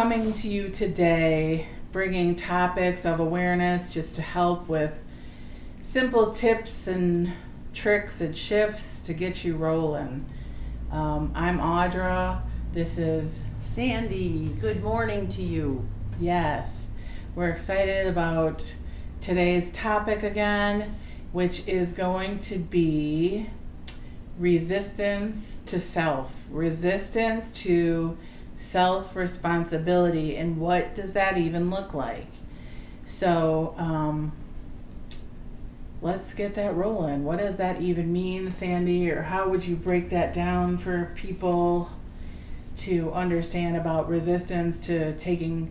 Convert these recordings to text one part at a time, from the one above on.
coming to you today, bringing topics of awareness just to help with simple tips and tricks and shifts to get you rolling. I'm Audra. This is Sandy. Good morning to you. Yes, we're excited about today's topic again, which is going to be resistance to self. Resistance to self-responsibility, and what does that even look like? So let's get that rolling. What does that even mean, Sandy, or how would you break that down for people to understand about resistance to taking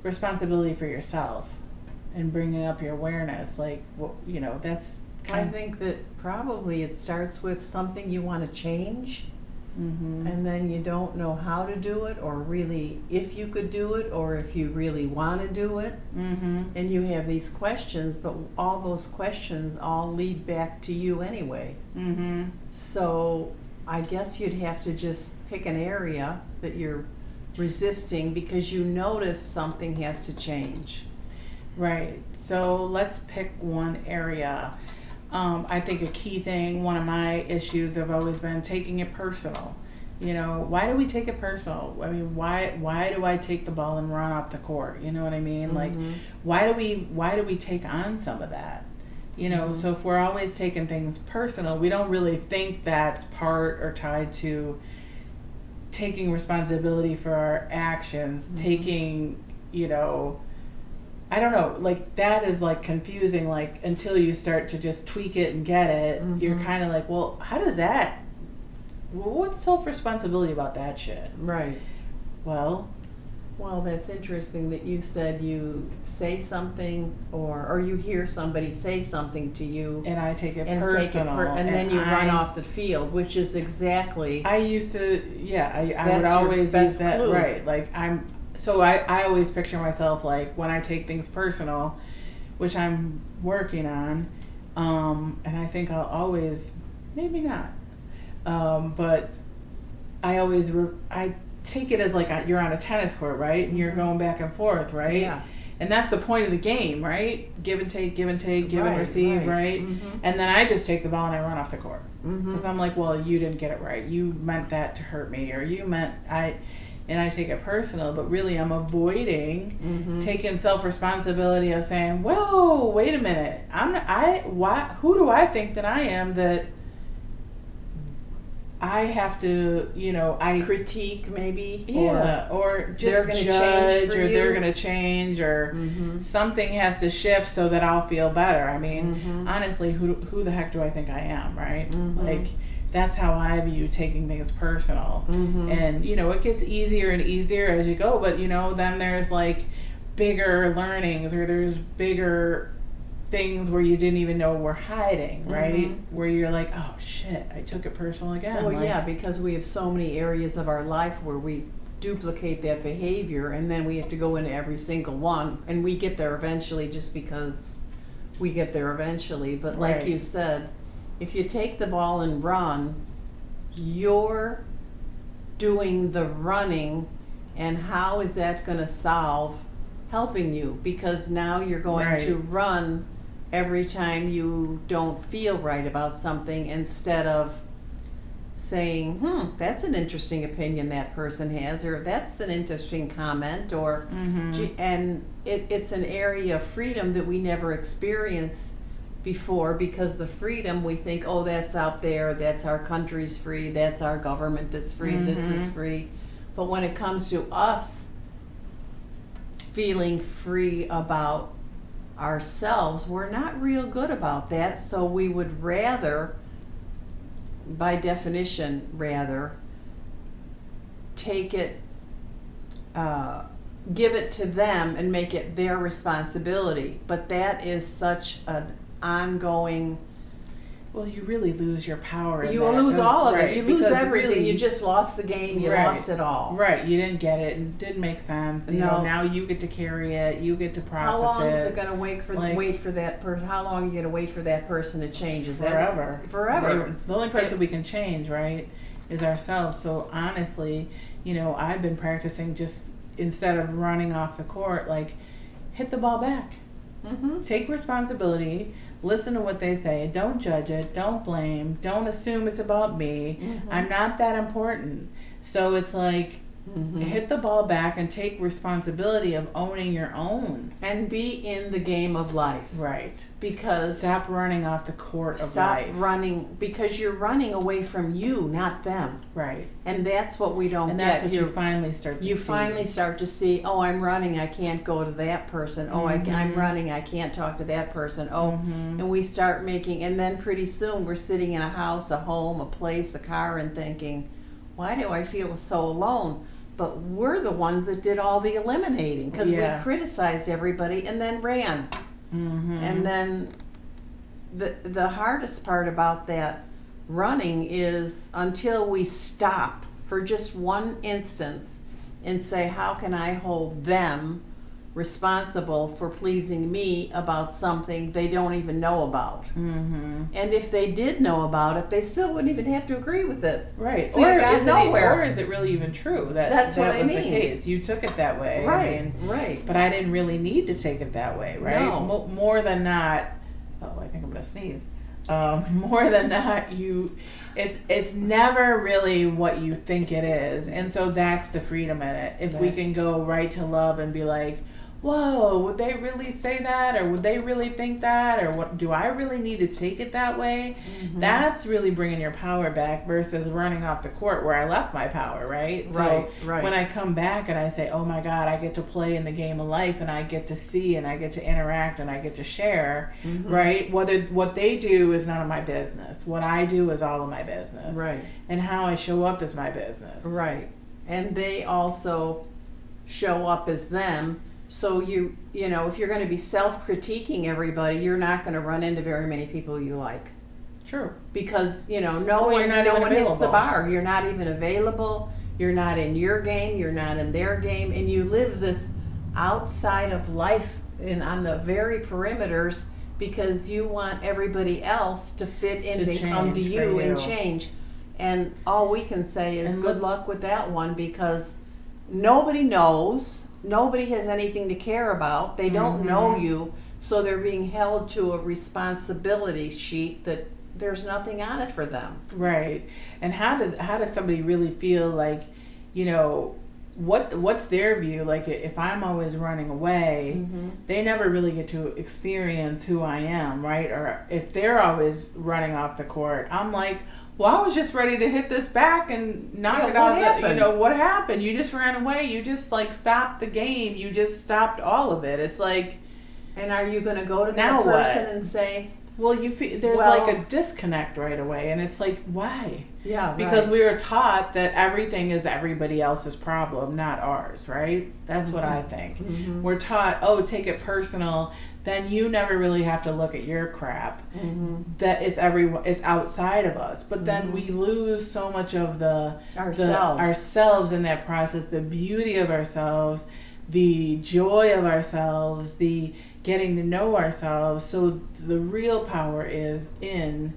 responsibility for yourself and bringing up your awareness? Like, that's I think that probably it starts with something you want to change, and then you don't know how to do it, or really if you could do it, or if you really want to do it. And you have these questions, but all those questions all lead back to you anyway. So I guess you'd have to just pick an area that you're resisting because you notice something has to change. Right. So let's pick one area. I think a key thing, one of my issues have always been taking it personal. Why do we take it personal? I mean, why do I take the ball and run off the court? You know what I mean? Like, why do we take on some of that? So if we're always taking things personal, we don't really think that's part or tied to taking responsibility for our actions, taking, I don't know, like that is like confusing, like until you start to just tweak it and get it, you're kind of like, well, what's self-responsibility about that shit? Right. Well, that's interesting that you said you say something or you hear somebody say something to you. And I take it personal. And then you run off the field, which is exactly... I used to, I would always use that, clue. Right, like I always picture myself like when I take things personal, which I'm working on, and I think I'll always, maybe not, but I always, I take it as like you're on a tennis court, right? And you're going back and forth, right? Yeah. And that's the point of the game, right? Give and take, give and receive, right? And then I just take the ball and I run off the court. Because I'm like, well, you didn't get it right. You meant that to hurt me, or you meant and I take it personal, but really I'm avoiding taking self-responsibility of saying, whoa, wait a minute. Who do I think that I am that I have to, I critique maybe, or just they're going to change, or they're going to change, or something has to shift so that I'll feel better. I mean, honestly, who the heck do I think I am, right? Like, that's how I view taking things personal. And, it gets easier and easier as you go, but, then there's like bigger learnings, or there's bigger things where you didn't even know were hiding, right? Where you're like, oh shit, I took it personal again. Oh yeah, because we have so many areas of our life where we duplicate that behavior, and then we have to go into every single one, and we get there eventually just because we get there eventually. But like you said, if you take the ball and run, you're doing the running, and how is that going to solve helping you? Because now you're going to run every time you don't feel right about something, instead of saying, that's an interesting opinion that person has, or that's an interesting comment, or and it's an area of freedom that we never experienced before, because the freedom, we think, oh, that's out there, that's our country's free, that's our government that's free, this is free. But when it comes to us feeling free about ourselves, we're not real good about that. So we would rather, by definition, take it, give it to them and make it their responsibility. But that is such an ongoing... Well, you really lose your power. You lose all of it. You lose everything. Really, you just lost the game. You lost it all. Right. You didn't get it. It didn't make sense. You know, now you get to carry it. You get to process it. How long is it going to wait for that person? How long are you going to wait for that person to change? Is forever. Forever. The only person we can change, right, is ourselves. So honestly, I've been practicing just instead of running off the court, like, hit the ball back. Mm-hmm. Take responsibility. Listen to what they say. Don't judge it. Don't blame. Don't assume it's about me. Mhm. I'm not that important. So it's like, hit the ball back and take responsibility of owning your own. And be in the game of life. Right. Because Stop running off the court of stop life. running, because you're running away from you, not them. Right. And that's what we don't And get. that's what you finally start to see. You finally start to see, oh, I'm running, I can't go to that person. Oh, I'm running, I can't talk to that person. Oh, and we start making, and then pretty soon we're sitting in a house, a home, a place, a car, and thinking, why do I feel so alone? But we're the ones that did all the eliminating, because we criticized everybody and then ran. And then the hardest part about that running is until we stop for just one instance and say, how can I hold them responsible for pleasing me about something they don't even know about? And if they did know about it, they still wouldn't even have to agree with it. Right. So you got nowhere. Or is it really even true that That's what that I was mean. the case? You took it that way. Right, I mean, right. but I didn't really need to take it that way, right? No. More than not, I think I'm gonna sneeze. More than not, it's never really what you think it is, and so that's the freedom in it. If we can go right to love and be like, whoa, would they really say that, or would they really think that, or what? Do I really need to take it that way? That's really bringing your power back versus running off the court where I left my power, right? So Right. when I come back and I say, oh my God, I get to play in the game of life, and I get to see, and I get to interact, and I get to share, right? What they do is none of my business. What I do is all of my business. Right. And how I show up is my business. Right. And they also show up as them. So you know, if you're going to be self-critiquing everybody, you're not going to run into very many people you like. True. Because, no Well, one, you're not no even one hits the available. bar. You're not even available. You're not in your game. You're not in their game. And you live this outside of life on the very perimeters because you want everybody else to fit in, to come to change you for and you. change. And all we can say is And good look- luck with that one, because nobody knows. Nobody has anything to care about. They don't know you, so they're being held to a responsibility sheet that there's nothing on it for them. Right. And how does somebody really feel like, what's their view? Like, if I'm always running away, they never really get to experience who I am, right? Or if they're always running off the court, I'm like, well, I was just ready to hit this back and knock it out. What happened? You just ran away. You just stopped the game. You just stopped all of it. It's like, and are you going to go to Now that person what? and say, well, you feel there's Well- like a disconnect right away, and it's like, why? yeah, Because right. we were taught that everything is everybody else's problem, not ours, right? That's what I think. We're taught, take it personal. Then you never really have to look at your crap. That it's outside of us. But then we lose so much of ourselves in that process, the beauty of ourselves, the joy of ourselves, the getting to know ourselves. So the real power is in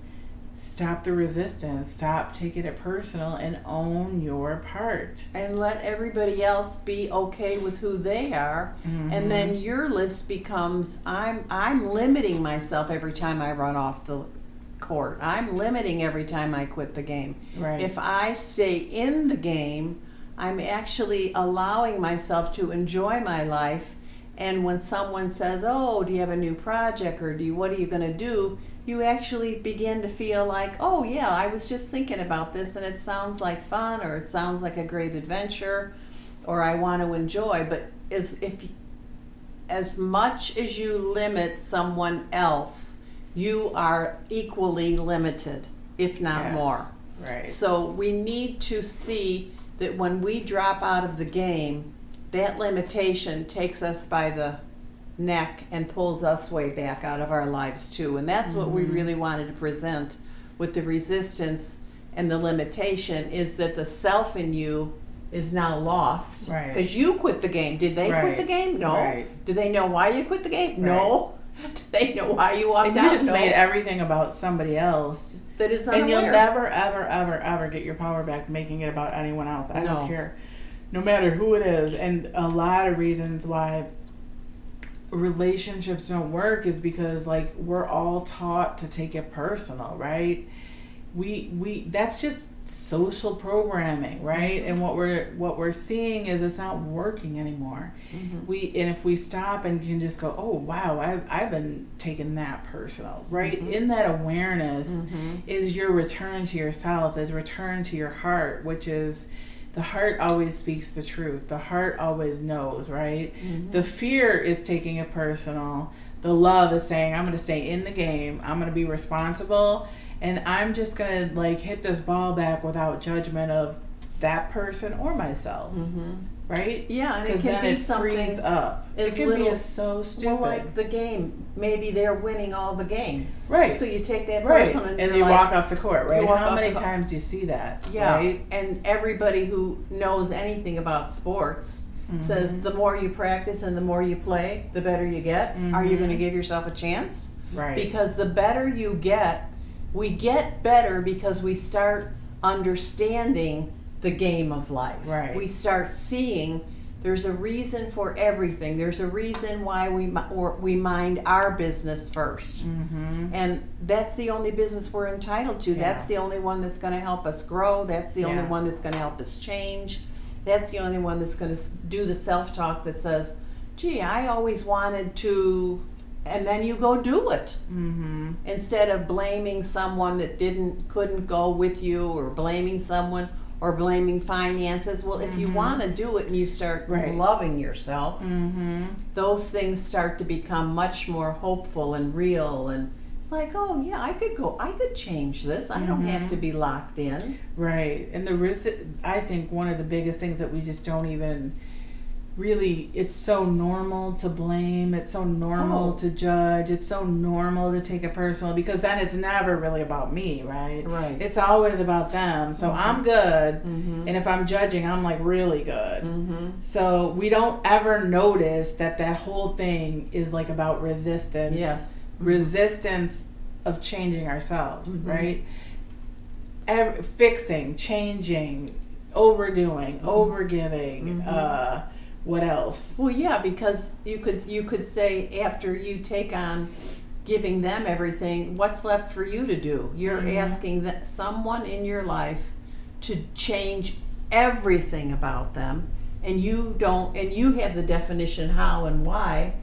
stop the resistance, stop taking it personal, and own your part. And let everybody else be okay with who they are. And then your list becomes, I'm limiting myself every time I run off the court. I'm limiting every time I quit the game. Right. If I stay in the game, I'm actually allowing myself to enjoy my life. And when someone says, oh, do you have a new project, or what are you going to do? You actually begin to feel like, oh yeah, I was just thinking about this and it sounds like fun, or it sounds like a great adventure, or I want to enjoy. But as much as you limit someone else, you are equally limited, if not Yes. more. Right. So we need to see that when we drop out of the game, that limitation takes us by the neck and pulls us way back out of our lives too. And that's what we really wanted to present with the resistance and the limitation, is that the self in you is now lost. Right. Because you quit the game. Did they quit Right. the game? No. Right. Do they know why you quit the game? No. Do they know why you walked And out? you just No. made everything about somebody else. That is unaware. And you'll never, ever, ever, ever get your power back making it about anyone else. I No. don't care no matter who it is. And a lot of reasons why relationships don't work is because like we're all taught to take it personal, right? We that's just social programming, right? And what we're seeing is it's not working anymore. And if we stop and can just go, oh wow, I've been taking that personal, right? In that awareness is your return to yourself, is return to your heart, which is the heart always speaks the truth. The heart always knows, right? The fear is taking it personal. The love is saying, I'm going to stay in the game. I'm going to be responsible. And I'm just going to like hit this ball back without judgment of that person or myself. Right? Yeah, and it Because can then be it something frees up. as It can little- be so stupid. Well, like the game, maybe they're winning all the games. Right. So you take that right. person and And you're you like, walk off the court, right? you walk How off many the- times do you see that? yeah. Right? And everybody who knows anything about sports says the more you practice and the more you play, the better you get. Are you going to give yourself a chance? Right. Because the better you get, we get better because we start understanding the game of life. Right. We start seeing there's a reason for everything. There's a reason why we mind our business first. And that's the only business we're entitled to. Yeah. That's the only one that's going to help us grow. That's the only Yeah. one that's going to help us change. That's the only one that's going to do the self-talk that says, gee, I always wanted to, and then you go do it. Instead of blaming someone that couldn't go with you, or blaming someone, or blaming finances. Well, if you want to do it and you start Right. loving yourself, those things start to become much more hopeful and real. And it's like, oh yeah, I could change this. I don't have to be locked in. Right. And I think one of the biggest things that we just don't even really, it's so normal to blame. It's so normal to judge. It's so normal to take it personal, because then it's never really about me, right? Right. It's always about them. So I'm good. And if I'm judging, I'm like really good. So we don't ever notice that whole thing is like about resistance. Yes. Resistance of changing ourselves, right? Fixing, changing, overdoing, overgiving, what else? Well, yeah, because you could say after you take on giving them everything, what's left for you to do? You're asking someone in your life to change everything about them, and you don't, and you have the definition how and why.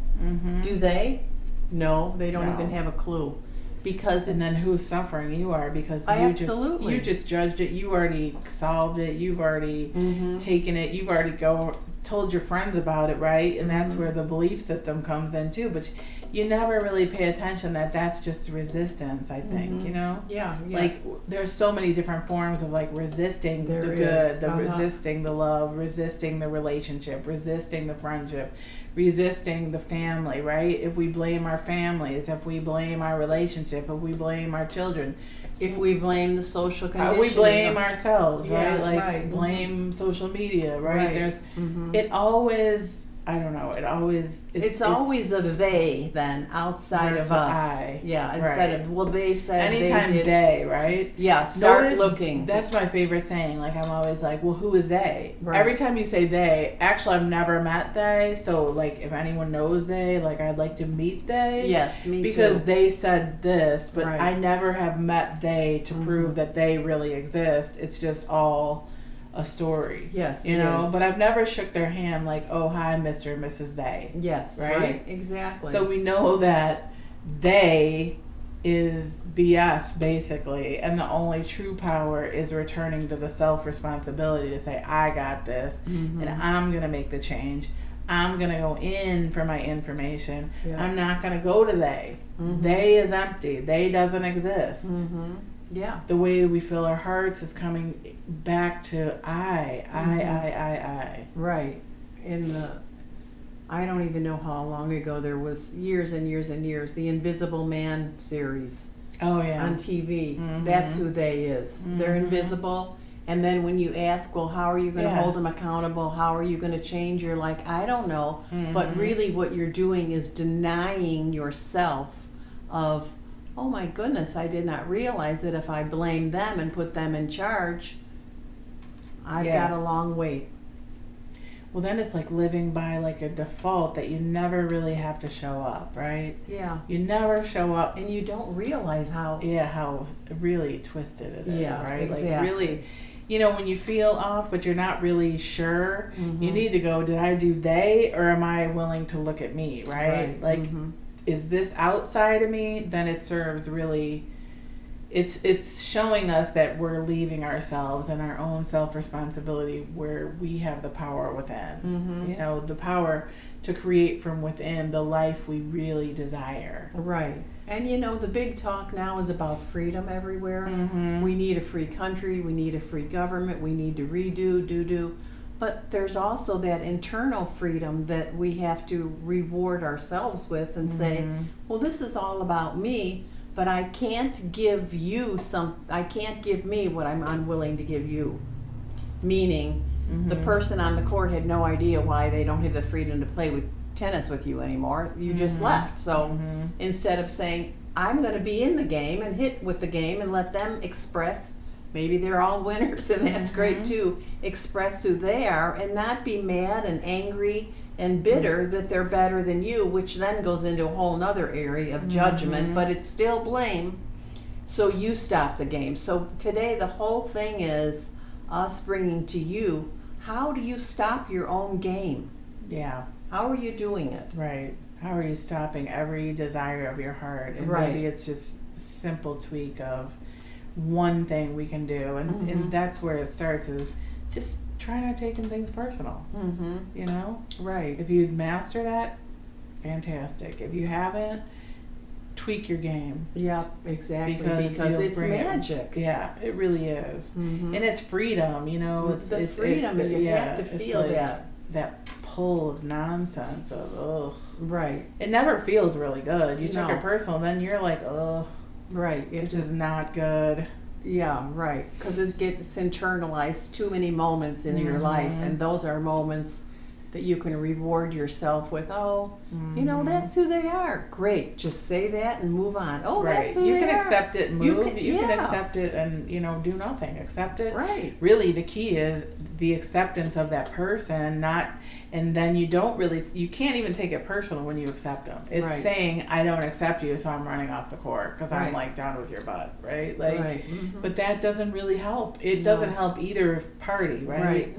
Do they? No, they don't No. even have a clue. Because And it's, then who's suffering? You are, because Absolutely. you just judged it. You already solved it. You've already taken it. You've already told your friends about it, right? And that's where the belief system comes in too. But you never really pay attention that that's just resistance, I think, you know? yeah. Like there's so many different forms of like resisting There the is. good, the Uh-huh. resisting the love, resisting the relationship, resisting the friendship, resisting the family, right? If we blame our families, if we blame our relationship, if we blame our children, if we blame the social conditioning, we blame ourselves, right? Yeah, Like right. blame social media, right? Right. There's it always, I don't know, it's always a they then outside versus of us. I. Yeah, instead Right. of, well, they said anytime they did. they, right? Yeah, start Notice- looking. That's my favorite saying. Like I'm always like, well, who is they? Right. Every time you say they, actually I've never met they. So like if anyone knows they, like I'd like to meet they. Yes, me Because too. they said this, but Right. I never have met they to prove that they really exist. It's just all a story. Yes, You it know, is. but I've never shook their hand like, oh hi, Mr. and Mrs. They. Yes, Right? right? Exactly. So we know that they is BS basically, and the only true power is returning to the self-responsibility to say, I got this, and I'm going to make the change. I'm going to go in for my information. Yeah. I'm not going to go to they. They is empty. They doesn't exist. yeah. The way we feel our hearts is coming back to I. Right. I don't even know how long ago, there was years and years and years, the Invisible Man series Oh yeah. on TV. That's who they is. They're invisible. And then when you ask, well, how are you going to Yeah. hold them accountable? How are you going to change? You're like, I don't know. But really what you're doing is denying yourself of, oh my goodness, I did not realize that if I blame them and put them in charge, I've Yeah. got a long wait. well, then it's like living by like a default that you never really have to show up, right? Yeah. You never show up. And you don't realize how. Yeah, how really twisted it is, Yeah, right? exactly. Like really, when you feel off but you're not really sure, Mhm. you need to go, did I do they, or am I willing to look at me, right? Like, Mhm. is this outside of me? Then it serves really, it's showing us that we're leaving ourselves and our own self-responsibility where we have the power within. Mhm. The power to create from within the life we really desire. Right. And the big talk now is about freedom everywhere. Mm-hmm. We need a free country, we need a free government, we need to do. But there's also that internal freedom that we have to reward ourselves with and say, Mhm. well, this is all about me, but I can't give me what I'm unwilling to give you. Meaning, the person on the court had no idea why they don't have the freedom to play with tennis with you anymore. You just left. So instead of saying, I'm going to be in the game and hit with the game and let them express, maybe they're all winners and that's great too, express who they are and not be mad and angry and bitter that they're better than you, which then goes into a whole nother area of judgment, but it's still blame. So you stop the game. So today the whole thing is us bringing to you, how do you stop your own game? Yeah. How are you doing it? Right. How are you stopping every desire of your heart? And maybe it's just a simple tweak of one thing we can do. And that's where it starts, is just try not taking things personal. Right. If you master that, fantastic. If you haven't, tweak your game. Yep, exactly. Because you'll it's bring it. magic. Yeah, it really is. And it's freedom, It's the freedom, and you have to feel like that pull of nonsense of, ugh. Right. It never feels really good. You took No. it personal, then you're like, ugh, Right. this is not good. Yeah, right. Because it gets internalized too many moments in your life, and those are moments that you can reward yourself with. Oh, that's who they are. Great. Just say that and move on. Oh, Right. that's who You they can are. accept it and move. You can yeah. accept it and, do nothing. Accept it. Right. Really, the key is the acceptance of that person, and then you can't even take it personal when you accept them. It's Right. saying, I don't accept you, so I'm running off the court because I'm Right. like done with your butt, right? Like, Right. but that doesn't really help. It doesn't help either party, right? Right.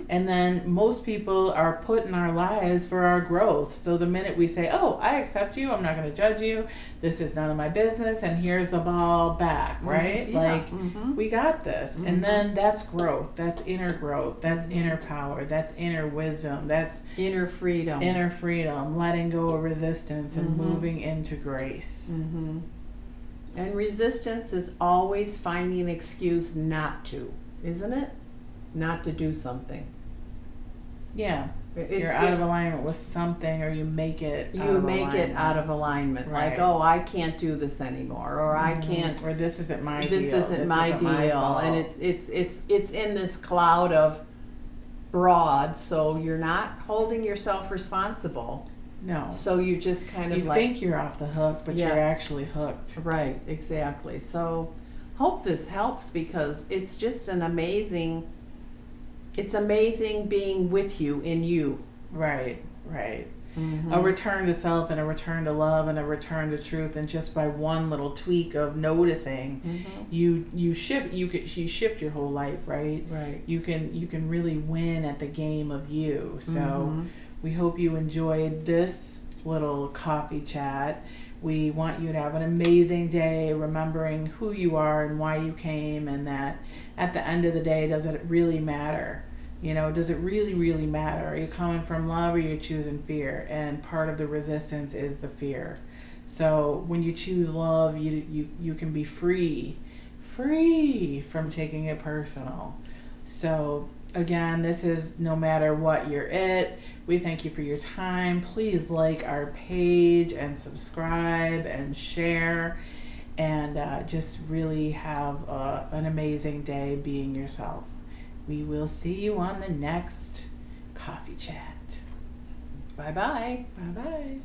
And then most people are put in our lives for our growth. So the minute we say, oh, I accept you, I'm not going to judge you, this is none of my business, and here's the ball back, right? Yeah. Like, we got this. And then that's growth. That's inner growth. That's inner power. That's inner wisdom. That's Inner freedom. inner freedom, letting go of resistance and moving into grace. And resistance is always finding an excuse not to, isn't it? Not to do something. Yeah. It's You're out of just- alignment with something, or you make it out You of make it alignment. out of alignment. Like, Right. oh, I can't do this anymore, or I can't. Or this isn't my deal. This isn't my deal, fault. and it's in this cloud of broad. So you're not holding yourself responsible. No. So you just kind of You like think you're off the hook, but Yeah. you're actually hooked. right, exactly. So hope this helps, because it's just an amazing. It's amazing being with you in you. Right, right. A return to self and a return to love and a return to truth, and just by one little tweak of noticing, you shift your whole life, right? Right. You can really win at the game of you. So we hope you enjoyed this little coffee chat. We want you to have an amazing day, remembering who you are and why you came, and that at the end of the day, does it really matter? Does it really, really matter? Are you coming from love, or are you choosing fear? And part of the resistance is the fear. So when you choose love, you can be free from taking it personal. So again, this is no matter what you're it. We thank you for your time. Please like our page and subscribe and share, and just really have an amazing day being yourself. We will see you on the next coffee chat. Bye bye. Bye bye.